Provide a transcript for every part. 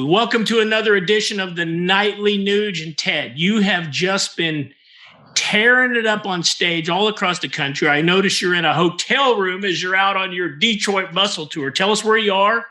Welcome to another edition of the Nightly Nugent. Ted, you have just been tearing it up on stage all across the country. I notice you're in a hotel room as you're out on your Detroit Muscle Tour. Tell us where you are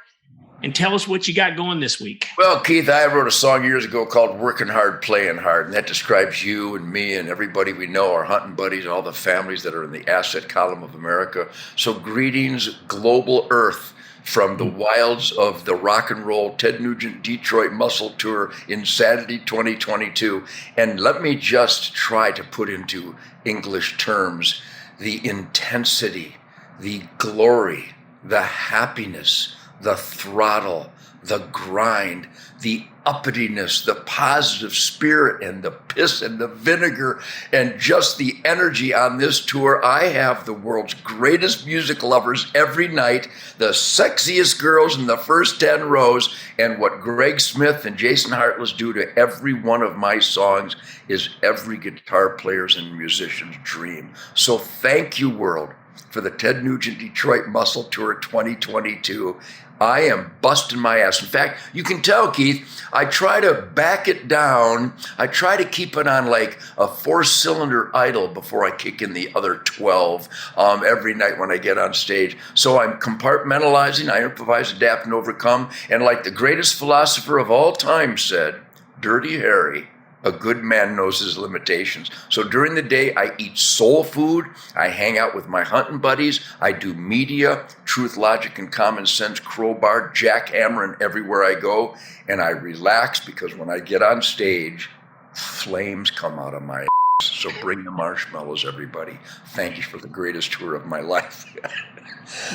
and tell us what you got going this week. Well, Keith, I wrote a song years ago called Working Hard, Playing Hard, and that describes you and me and everybody we know, our hunting buddies, all the families that are in the asset column of America. So greetings, global Earth, from the wilds of the rock and roll Ted Nugent Detroit Muscle Tour in Saturday 2022. And let me just try to put into English terms the intensity, the glory, the happiness, the throttle, the grind, the uppityness, the positive spirit, and the piss and the vinegar, and just the energy on this tour. I have the world's greatest music lovers every night, the sexiest girls in the first 10 rows, and what Greg Smith and Jason Hartless do to every one of my songs is every guitar player's and musician's dream. So thank you, world, for the Ted Nugent Detroit Muscle Tour 2022. I am busting my ass. In fact, you can tell, Keith, I try to back it down. I try to keep it on like a 4-cylinder idle before I kick in the other 12 every night when I get on stage. So I'm compartmentalizing, I improvise, adapt, and overcome. And like the greatest philosopher of all time said, Dirty Harry, a good man knows his limitations. So during the day, I eat soul food. I hang out with my hunting buddies. I do media, truth, logic, and common sense, crowbar, jackhammering everywhere I go. And I relax because when I get on stage, flames come out of my ass. So bring the marshmallows, everybody. Thank you for the greatest tour of my life.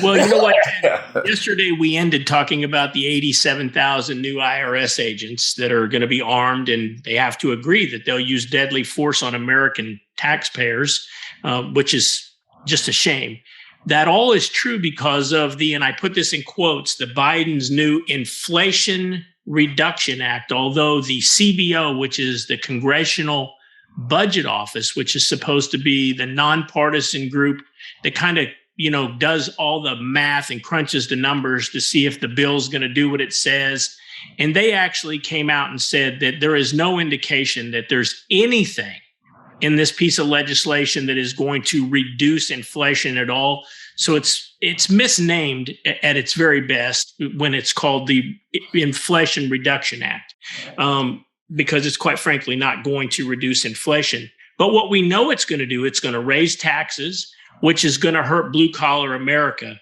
Well, you know what? Yesterday we ended talking about the 87,000 new IRS agents that are going to be armed, and they have to agree that they'll use deadly force on American taxpayers, which is just a shame. That all is true because of and I put this in quotes, the Biden's new Inflation Reduction Act, although the CBO, which is the Congressional Budget Office, which is supposed to be the nonpartisan group that kind of does all the math and crunches the numbers to see if the bill's going to do what it says. And they actually came out and said that there is no indication that there's anything in this piece of legislation that is going to reduce inflation at all. So it's misnamed at its very best when it's called the Inflation Reduction Act, because it's quite frankly not going to reduce inflation. But what we know it's going to do, it's going to raise taxes, which is going to hurt blue-collar America.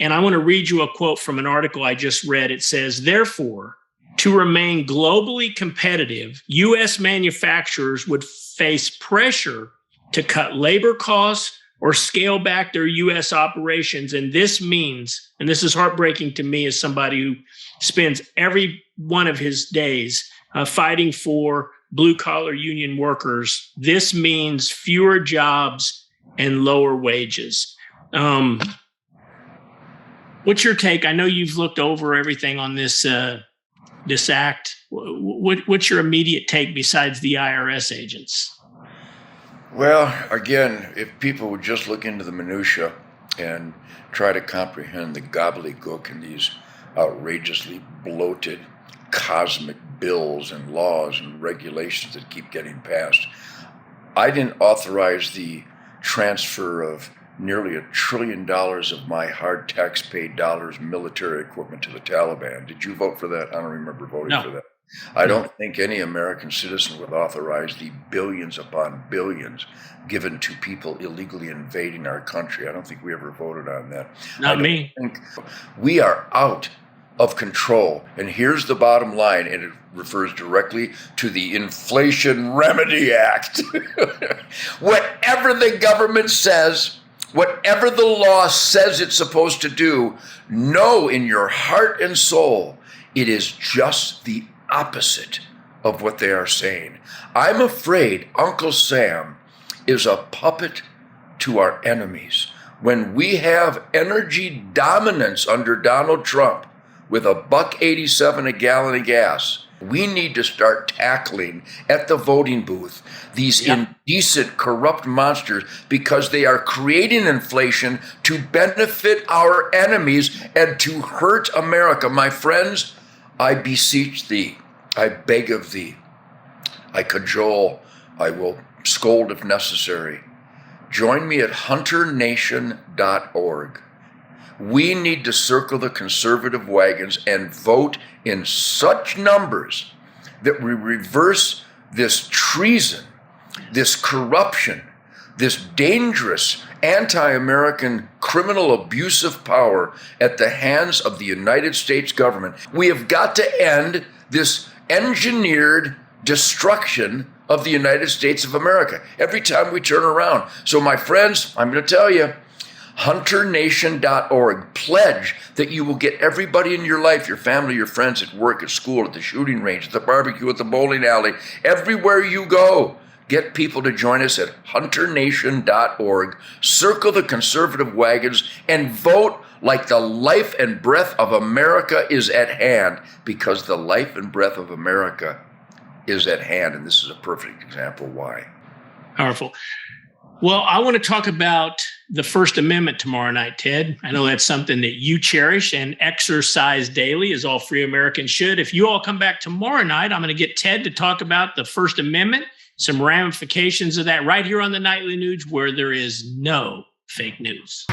And I want to read you a quote from an article I just read. It says, therefore, to remain globally competitive, U.S. manufacturers would face pressure to cut labor costs or scale back their U.S. operations. And this means, and this is heartbreaking to me as somebody who spends every one of his days fighting for blue-collar union workers, this means fewer jobs and lower wages. What's your take? I know you've looked over everything on this act. What's your immediate take besides the IRS agents? Well, again, if people would just look into the minutia and try to comprehend the gobbledygook and these outrageously bloated cosmic bills and laws and regulations that keep getting passed. I didn't authorize the transfer of nearly $1 trillion of my hard tax-paid dollars military equipment to the Taliban. Did you vote for that? I don't remember voting for that. I don't think any American citizen would authorize the billions upon billions given to people illegally invading our country. I don't think we ever voted on that. Not me. We are out of control. And here's the bottom line, and it refers directly to the Inflation Remedy Act. Whatever the government says, whatever the law says it's supposed to do, know in your heart and soul it is just the opposite of what they are saying. I'm afraid Uncle Sam is a puppet to our enemies. When we have energy dominance under Donald Trump with $1.87 a gallon of gas, we need to start tackling at the voting booth these indecent, corrupt monsters, because they are creating inflation to benefit our enemies and to hurt America. My friends, I beseech thee, I beg of thee, I cajole, I will scold if necessary. Join me at hunternation.org. We need to circle the conservative wagons and vote in such numbers that we reverse this treason, this corruption, this dangerous anti-American criminal abuse of power at the hands of the United States government. We have got to end this engineered destruction of the United States of America every time we turn around. So my friends, I'm going to tell you, hunternation.org. Pledge that you will get everybody in your life, your family, your friends, at work, at school, at the shooting range, at the barbecue, at the bowling alley, everywhere you go. Get people to join us at hunternation.org. Circle the conservative wagons and vote like the life and breath of America is at hand, because the life and breath of America is at hand. And this is a perfect example why. Powerful. Well, I want to talk about the First Amendment tomorrow night, Ted. I know that's something that you cherish and exercise daily, as all free Americans should. If you all come back tomorrow night, I'm going to get Ted to talk about the First Amendment, some ramifications of that right here on the Nightly News, where there is no fake news.